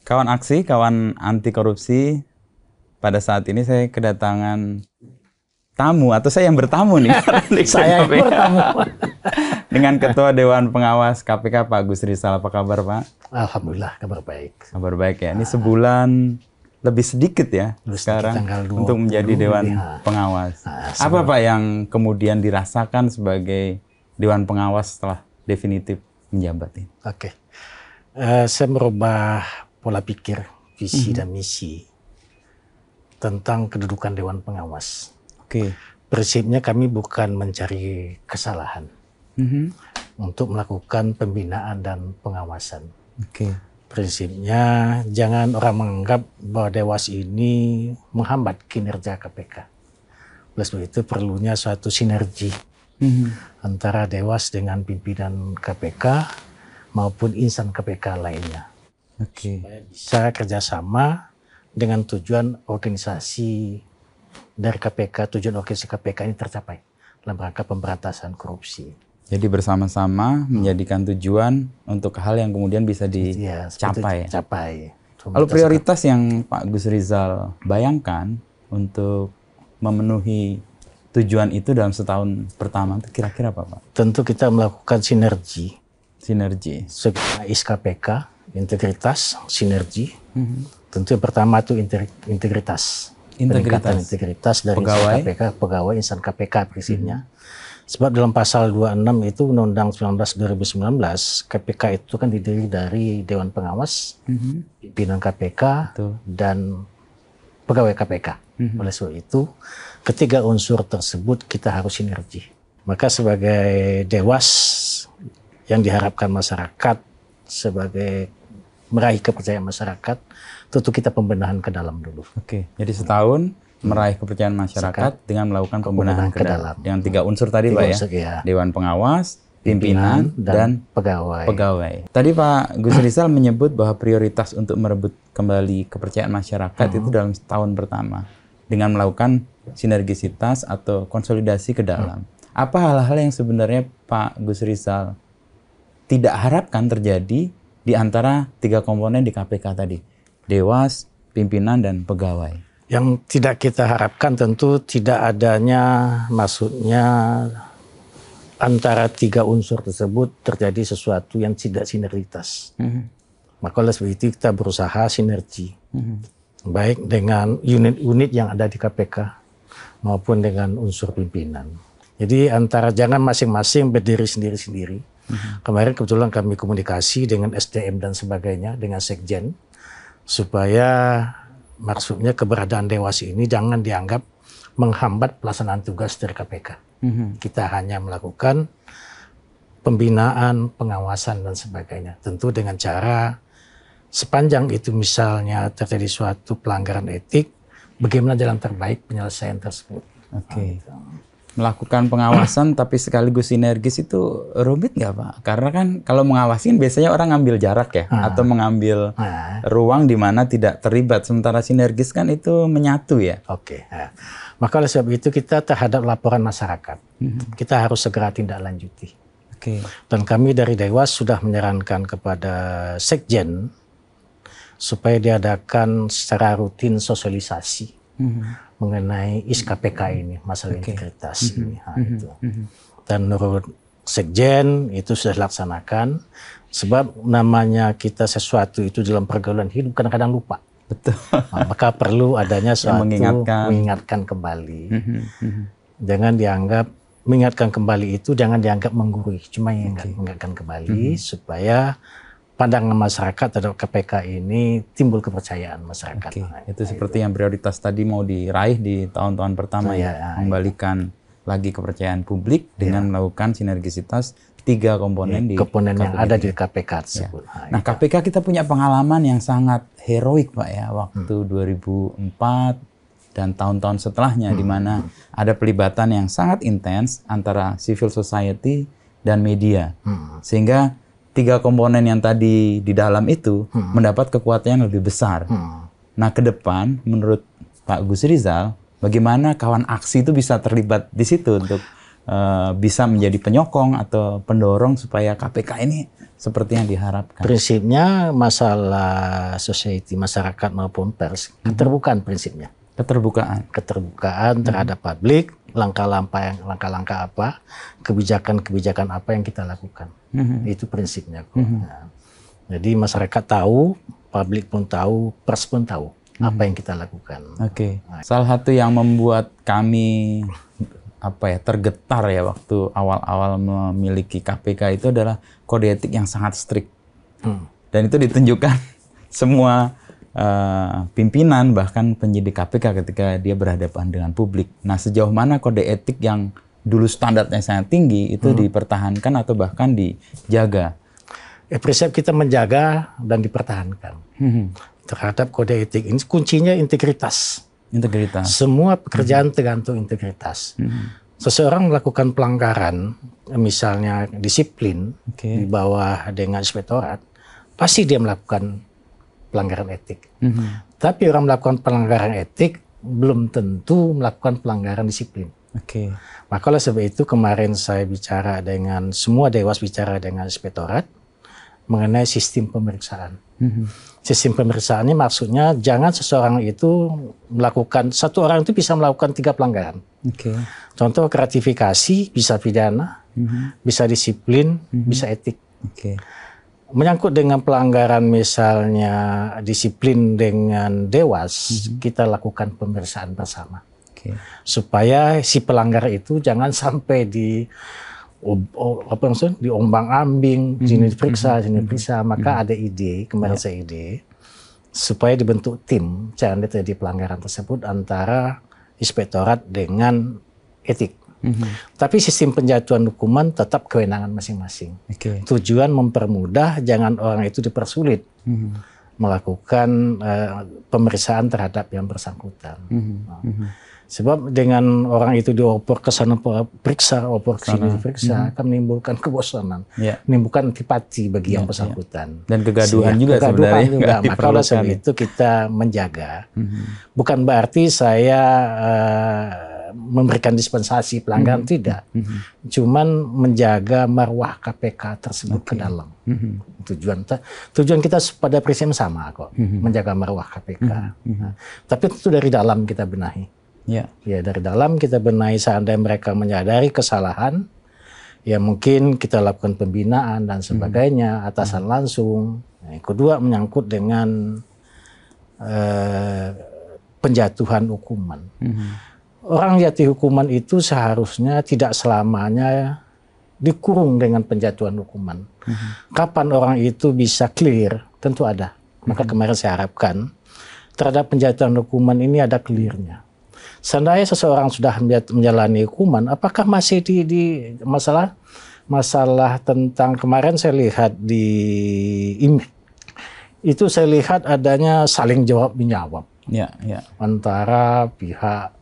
Kawan aksi, kawan anti korupsi, pada saat ini saya kedatangan tamu, atau saya yang bertamu nih. Saya yang bertamu. Dengan Ketua Dewan Pengawas KPK, Pak Gus Rizal. Apa kabar, Pak? Alhamdulillah, kabar baik. Kabar baik ya. Ini sebulan lebih sedikit ya sekarang untuk menjadi Dewan Pengawas. Apa Pak yang kemudian dirasakan sebagai Dewan Pengawas setelah definitif menjabat ini? Oke. Saya merubah pola pikir, visi dan misi tentang kedudukan Dewan Pengawas. Oke. Prinsipnya kami bukan mencari kesalahan untuk melakukan pembinaan dan pengawasan. Oke. Prinsipnya jangan orang menganggap bahwa Dewas ini menghambat kinerja KPK. Oleh sebab itu perlunya suatu sinergi antara Dewas dengan pimpinan KPK maupun insan KPK lainnya. Oke. Supaya bisa kerjasama dengan tujuan organisasi dari KPK, tujuan organisasi KPK ini tercapai dalam rangka pemberantasan korupsi. Jadi bersama-sama menjadikan tujuan untuk hal yang kemudian bisa dicapai. Lalu prioritas yang Pak Gus Rizal bayangkan untuk memenuhi tujuan itu dalam setahun pertama itu kira-kira apa, Pak? Tentu kita melakukan sinergi. Sinergi. Is KPK, integritas, sinergi. Tentu yang pertama itu integritas. Integritas dari pegawai. KPK, pegawai insan KPK prinsipnya. Sebab dalam pasal 26 itu Undang-Undang 19 2019, KPK itu kan terdiri dari Dewan Pengawas, pimpinan KPK, dan pegawai KPK. Oleh sebab itu, ketiga unsur tersebut kita harus sinergi. Maka sebagai Dewas yang diharapkan masyarakat, sebagai meraih kepercayaan masyarakat, tentu kita pembenahan ke dalam dulu. Oke, jadi setahun meraih kepercayaan masyarakat dengan melakukan pembenahan ke dalam. Dengan tiga unsur tadi, Pak ya. Dewan Pengawas, pimpinan, dan pegawai. Tadi Pak Gus Rizal menyebut bahwa prioritas untuk merebut kembali kepercayaan masyarakat itu dalam tahun pertama dengan melakukan sinergisitas atau konsolidasi ke dalam. Apa hal-hal yang sebenarnya Pak Gus Rizal tidak harapkan terjadi di antara tiga komponen di KPK tadi? Dewas, pimpinan, dan pegawai. Yang tidak kita harapkan tentu tidak adanya, maksudnya antara tiga unsur tersebut terjadi sesuatu yang tidak sinergitas. Maka oleh sebab itu kita berusaha sinergi. Baik dengan unit-unit yang ada di KPK maupun dengan unsur pimpinan. Jadi antara jangan masing-masing berdiri sendiri-sendiri. Kemarin kebetulan kami komunikasi dengan SDM dan sebagainya, dengan Sekjen, supaya maksudnya keberadaan Dewas ini jangan dianggap menghambat pelaksanaan tugas dari KPK. Kita hanya melakukan pembinaan, pengawasan, dan sebagainya. Tentu dengan cara sepanjang itu misalnya terjadi suatu pelanggaran etik, bagaimana jalan terbaik penyelesaian tersebut. Oke. Melakukan pengawasan tapi sekaligus sinergis itu rumit nggak, Pak? Karena kan kalau mengawasin biasanya orang ngambil jarak ya, atau mengambil ruang di mana tidak terlibat. Sementara sinergis kan itu menyatu ya. Oke. Maka oleh sebab itu kita terhadap laporan masyarakat, kita harus segera tindak lanjuti. Oke. Dan kami dari Dewas sudah menyarankan kepada Sekjen supaya diadakan secara rutin sosialisasi mengenai KPK ini, masalah integritas ini. Itu. Dan menurut Sekjen itu sudah dilaksanakan, sebab namanya kita sesuatu itu dalam pergaulan hidup kadang-kadang lupa. Betul. Maka perlu adanya suatu mengingatkan kembali. Jangan dianggap mengingatkan kembali itu jangan dianggap menggurui, cuma mengingatkan kembali supaya pandangan masyarakat terhadap KPK ini timbul kepercayaan masyarakat. Itu seperti yang prioritas tadi mau diraih di tahun-tahun pertama membalikan lagi kepercayaan publik dengan melakukan sinergisitas tiga komponen di komponen yang ada di KPK tersebut. Nah, KPK kita punya pengalaman yang sangat heroik, Pak ya, waktu 2004 dan tahun-tahun setelahnya di mana ada pelibatan yang sangat intens antara civil society dan media. Sehingga tiga komponen yang tadi di dalam itu mendapat kekuatan yang lebih besar. Nah, ke depan menurut Pak Gus Rizal, bagaimana kawan aksi itu bisa terlibat di situ untuk bisa menjadi penyokong atau pendorong supaya KPK ini seperti yang diharapkan? Prinsipnya masalah society, masyarakat maupun pers, keterbukaan prinsipnya. Keterbukaan terhadap publik, langkah-langkah apa, kebijakan-kebijakan apa yang kita lakukan. Itu prinsipnya kok. Nah, jadi masyarakat tahu, publik pun tahu, pers pun tahu apa yang kita lakukan. Oke. Salah satu yang membuat kami tergetar ya waktu awal-awal memiliki KPK itu adalah kode etik yang sangat strict. Dan itu ditunjukkan semua pimpinan bahkan penyidik KPK ketika dia berhadapan dengan publik. Nah, sejauh mana kode etik yang dulu standarnya sangat tinggi itu dipertahankan atau bahkan dijaga? Prinsip kita menjaga dan dipertahankan terhadap kode etik ini. Kuncinya integritas. Semua pekerjaan tergantung integritas. Seseorang melakukan pelanggaran, misalnya disiplin di bawah dengan inspektorat, pasti dia melakukan pelanggaran etik. Tapi orang melakukan pelanggaran etik belum tentu melakukan pelanggaran disiplin. Maka oleh sebab itu kemarin saya bicara dengan semua dewas, bicara dengan inspektorat mengenai sistem pemeriksaan. Sistem pemeriksaan ini maksudnya jangan seseorang itu melakukan, satu orang itu bisa melakukan 3 pelanggaran. Contoh gratifikasi, bisa pidana, bisa disiplin, bisa etik. Menyangkut dengan pelanggaran misalnya disiplin dengan dewas, kita lakukan pemeriksaan bersama. Supaya si pelanggar itu jangan sampai diombang-ambing, sini diperiksa, maka ada ide, kemarin saya ide, supaya dibentuk tim, jangan terjadi pelanggaran tersebut antara inspektorat dengan etik. Tapi sistem penjatuhan hukuman tetap kewenangan masing-masing. Tujuan mempermudah, jangan orang itu dipersulit melakukan pemeriksaan terhadap yang bersangkutan. Sebab dengan orang itu dioper ke sana periksa, oper ke sini diperiksa, akan menimbulkan kebosanan, menimbulkan antipati bagi yang bersangkutan. Dan kegaduhan juga sebenarnya. Maka oleh sebab itu kita menjaga. Bukan berarti saya memberikan dispensasi pelanggaran, tidak. Cuman menjaga marwah KPK tersebut ke dalam. Tujuan kita pada prinsip sama kok, menjaga marwah KPK. Tapi itu dari dalam kita benahi. Ya, dari dalam kita benahi. Seandainya mereka menyadari kesalahan, ya mungkin kita lakukan pembinaan dan sebagainya, atasan langsung. Yang kedua menyangkut dengan penjatuhan hukuman. Orang jatuh hukuman itu seharusnya tidak selamanya dikurung dengan penjatuhan hukuman. Kapan orang itu bisa clear? Tentu ada. Maka kemarin saya harapkan terhadap penjatuhan hukuman ini ada clearnya. Seandainya seseorang sudah menjalani hukuman, apakah masih di masalah tentang kemarin saya lihat di itu saya lihat adanya saling jawab menjawab antara pihak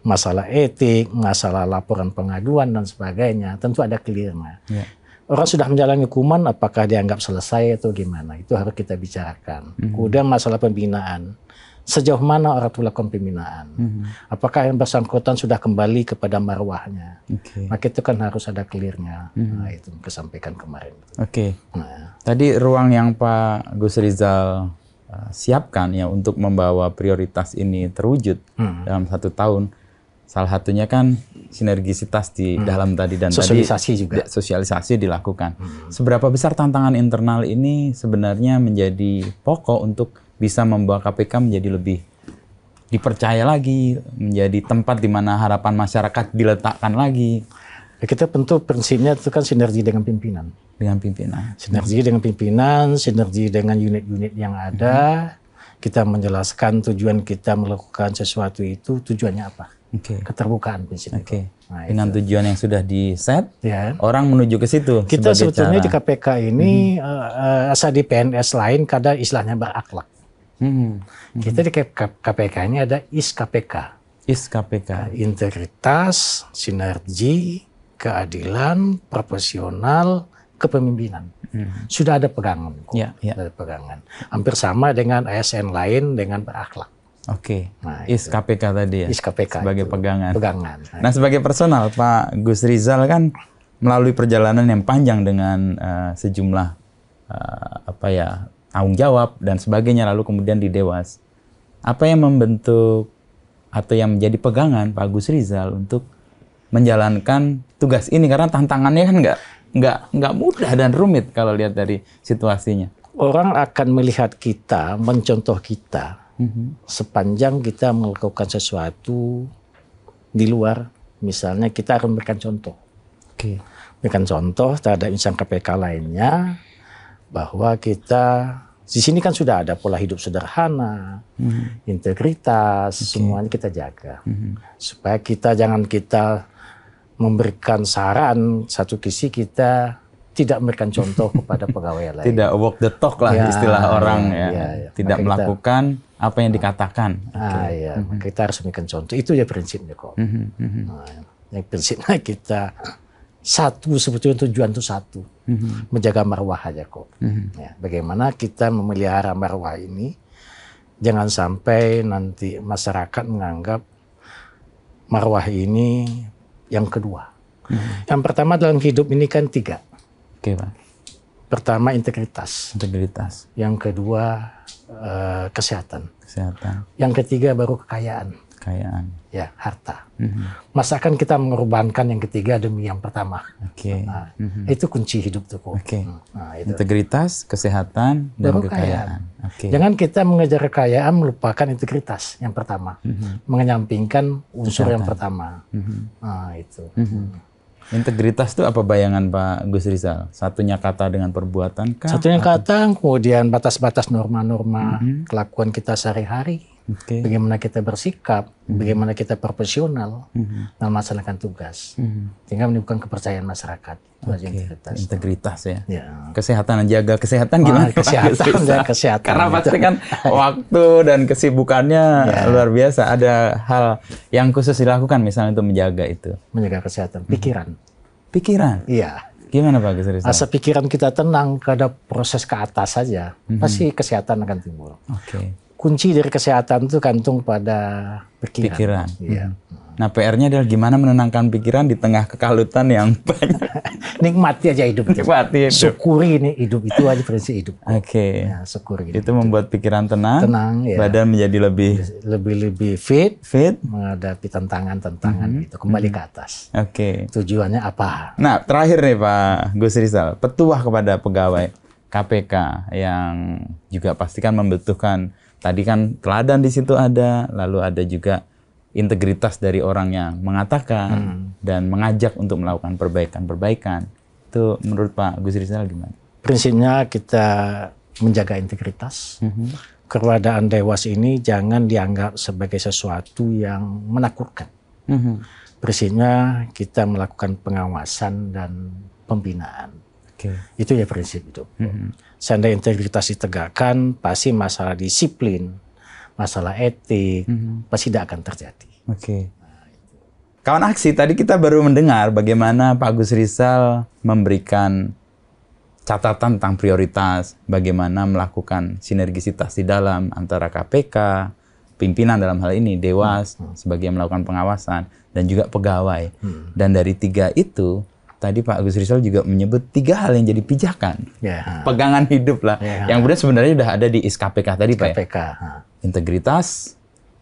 masalah etik, masalah laporan pengaduan dan sebagainya, tentu ada clearnya. Orang sudah menjalani hukuman, apakah dianggap selesai atau gimana? Itu harus kita bicarakan. Kemudian masalah pembinaan. Sejauh mana orang itu melakukan pembinaan? Apakah yang bersangkutan sudah kembali kepada marwahnya? Maka itu kan harus ada clearnya. Nah, itu kesampaikan kemarin. Nah. Tadi ruang yang Pak Gus Rizal siapkan ya untuk membawa prioritas ini terwujud dalam 1 tahun. Salah satunya kan sinergisitas di dalam tadi dan sosialisasi tadi juga. Sosialisasi dilakukan. Seberapa besar tantangan internal ini sebenarnya menjadi pokok untuk bisa membawa KPK menjadi lebih dipercaya lagi, menjadi tempat di mana harapan masyarakat diletakkan lagi. Kita tentu prinsipnya itu kan sinergi dengan pimpinan. Sinergi dengan pimpinan, sinergi dengan unit-unit yang ada. Kita menjelaskan tujuan kita melakukan sesuatu itu tujuannya apa. Keterbukaan prinsip itu. Nah, dengan tujuan yang sudah di-set, orang menuju ke situ. Kita sebetulnya di KPK ini asal di PNS lain kadang istilahnya berakhlak. Kita di KPK ini ada IS-KPK. Integritas, sinergi, keadilan, profesional, kepemimpinan. Sudah ada pegangan. Ada pegangan. Hampir sama dengan ASN lain dengan berakhlak. Nah, IS-KPK tadi ya? IS-KPK sebagai itu, pegangan. Nah, sebagai personal, Pak Gus Rizal kan melalui perjalanan yang panjang dengan sejumlah tanggung jawab dan sebagainya, lalu kemudian di Dewas. Apa yang membentuk atau yang menjadi pegangan Pak Agus Rizal untuk menjalankan tugas ini, karena tantangannya kan nggak mudah dan rumit kalau lihat dari situasinya. Orang akan melihat kita, mencontoh kita sepanjang kita melakukan sesuatu di luar. Misalnya kita akan memberikan contoh. Berikan contoh terhadap insan KPK lainnya bahwa kita di sini kan sudah ada pola hidup sederhana, integritas, semuanya kita jaga. Supaya jangan kita memberikan saran satu sisi, kita tidak memberikan contoh kepada pegawai lain. Tidak walk the talk lah istilah orang ya. Tidak melakukan apa yang dikatakan. Kita harus memberikan contoh. Itu ya prinsipnya kok. Yang prinsipnya kita satu, sebetulnya tujuan itu satu, menjaga marwah aja kok. Bagaimana kita memelihara marwah ini, jangan sampai nanti masyarakat menganggap marwah ini yang kedua. Yang pertama dalam hidup ini kan 3. Pak. Pertama integritas. Yang kedua kesehatan. Yang ketiga baru kekayaan. Ya, harta. Masakan kita mengorbankan yang ketiga demi yang pertama. Itu kunci hidup tuh kok. Integritas, kesehatan, dan kekayaan. Jangan kita mengejar kekayaan melupakan integritas yang pertama, mengenyampingkan unsur yang pertama. Itu. Integritas itu apa bayangan Pak Gus Rizal? Satunya kata dengan perbuatan kah? Satunya kata, kemudian batas-batas norma-norma kelakuan kita sehari-hari. Bagaimana kita bersikap, bagaimana kita profesional dalam melaksanakan tugas, sehingga menimbulkan kepercayaan masyarakat. Integritas ya. Kesehatan, jaga kesehatan gimana? Kesehatan. Karena pasti kan waktu dan kesibukannya luar biasa. Ada hal yang khusus dilakukan misalnya untuk menjaga itu. Menjaga kesehatan, pikiran. Iya. Gimana Pak Gus Rizal? Asal pikiran kita tenang, kada proses ke atas saja, pasti kesehatan akan timbul. Kunci dari kesehatan itu gantung pada pikiran. Nah, PR-nya adalah gimana menenangkan pikiran di tengah kekalutan yang banyak. Nikmati aja hidup. Syukuri ini hidup, itu aja prinsip hidup. Syukuri. Itu membuat pikiran tenang, badan menjadi lebih fit menghadapi tantangan itu, kembali ke atas. Tujuannya apa? Nah, terakhir nih Pak Gus Rizal, petuah kepada pegawai KPK yang juga pastikan membutuhkan. Tadi kan teladan di situ ada, lalu ada juga integritas dari orang yang mengatakan dan mengajak untuk melakukan perbaikan. Itu menurut Pak Gus Rizal gimana? Prinsipnya kita menjaga integritas. Keberadaan Dewas ini jangan dianggap sebagai sesuatu yang menakutkan. Prinsipnya kita melakukan pengawasan dan pembinaan. Itu ya prinsip itu. Seandainya integritas ditegakkan, pasti masalah disiplin, masalah etik, pasti tidak akan terjadi. Kawan aksi, tadi kita baru mendengar bagaimana Pak Agus Rizal memberikan catatan tentang prioritas, bagaimana melakukan sinergisitas di dalam antara KPK, pimpinan dalam hal ini, Dewas, sebagai melakukan pengawasan, dan juga pegawai. Dan dari 3 itu, tadi Pak Agus Rizal juga menyebut 3 hal yang jadi pijakan, pegangan hidup lah, yang kemudian sebenarnya sudah ada di KPK tadi Pak ya? Integritas,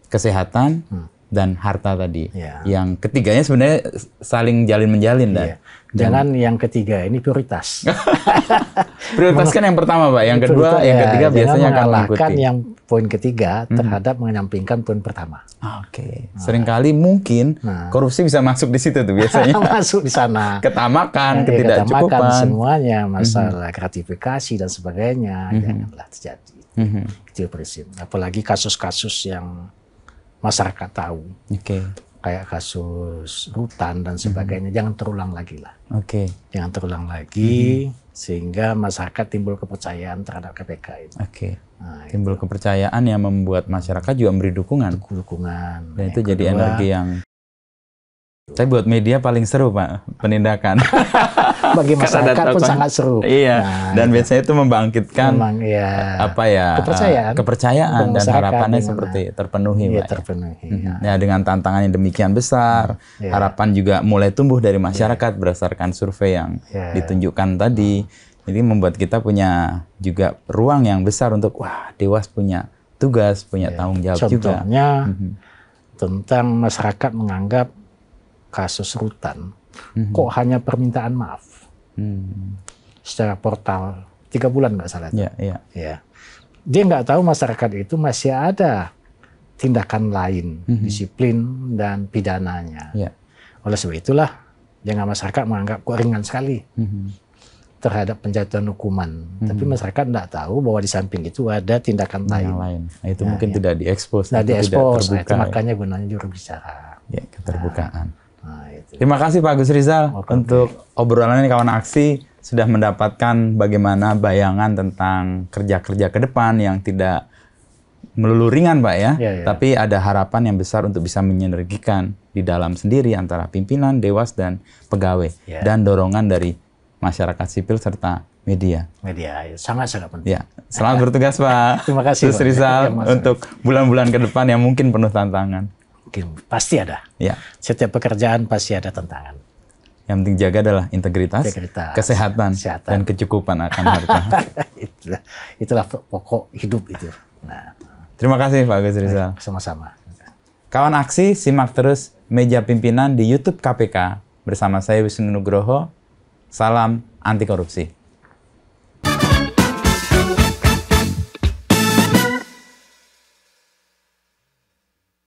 kesehatan, dan harta tadi. Yang ketiganya sebenarnya saling jalin-menjalin. Jangan yang ketiga ini prioritas. Prioritas kan yang pertama Pak, yang kedua, yang ketiga biasanya akan mengikuti. Yang poin ketiga terhadap menyampingkan poin pertama. Seringkali mungkin korupsi bisa masuk di situ tuh biasanya. Masuk di sana. Ketamakan, ketidakcukupan. Semuanya, masalah gratifikasi dan sebagainya, janganlah terjadi. Itu prinsip. Apalagi kasus-kasus yang masyarakat tahu. Kayak kasus rutan dan sebagainya, jangan terulang lagi lah. Jangan terulang lagi, sehingga masyarakat timbul kepercayaan terhadap KPK itu. Timbul kepercayaan yang membuat masyarakat juga memberi dukungan. Dan itu jadi energi yang Tapi buat media paling seru Pak penindakan. Bagi masyarakat pun sangat seru. Iya. Dan biasanya itu membangkitkan kepercayaan dan harapannya seperti terpenuhi, Pak. Ya, dengan tantangan yang demikian besar, harapan juga mulai tumbuh dari masyarakat berdasarkan survei yang ditunjukkan tadi. Jadi membuat kita punya juga ruang yang besar untuk Dewas punya tugas, punya tanggung jawab juga. Contohnya tentang masyarakat menganggap kasus rutan, kok hanya permintaan maaf secara portal 3 bulan nggak salah. Ya. Dia nggak tahu masyarakat itu masih ada tindakan lain, disiplin dan pidananya. Oleh sebab itulah jangan masyarakat menganggap kok ringan sekali terhadap penjatuhan hukuman. Tapi masyarakat tidak tahu bahwa di samping itu ada tindakan lain. Nah, itu mungkin tidak diekspos, tidak terbuka. Itu makanya gunanya juru bicara. Ya, keterbukaan. Terima kasih Pak Gus Rizal untuk obrolannya kawan aksi, sudah mendapatkan bagaimana bayangan tentang kerja-kerja ke depan yang tidak melulu ringan Pak ya, tapi ada harapan yang besar untuk bisa menyinergikan di dalam sendiri antara pimpinan, Dewas dan pegawai dan dorongan dari masyarakat sipil serta media. Media sangat-sangat penting. Ya, selamat bertugas Pak. Terima kasih Gus Rizal untuk bulan-bulan ke depan yang mungkin penuh tantangan. Pasti ada. Ya. Setiap pekerjaan pasti ada tantangan. Yang penting jaga adalah integritas, kesehatan, dan kecukupan akan harta. itulah pokok hidup itu. Nah, terima kasih Pak Gus Rizal. Sama-sama. Kawan aksi, simak terus Meja Pimpinan di YouTube KPK bersama saya Wisnu Nugroho. Salam anti korupsi.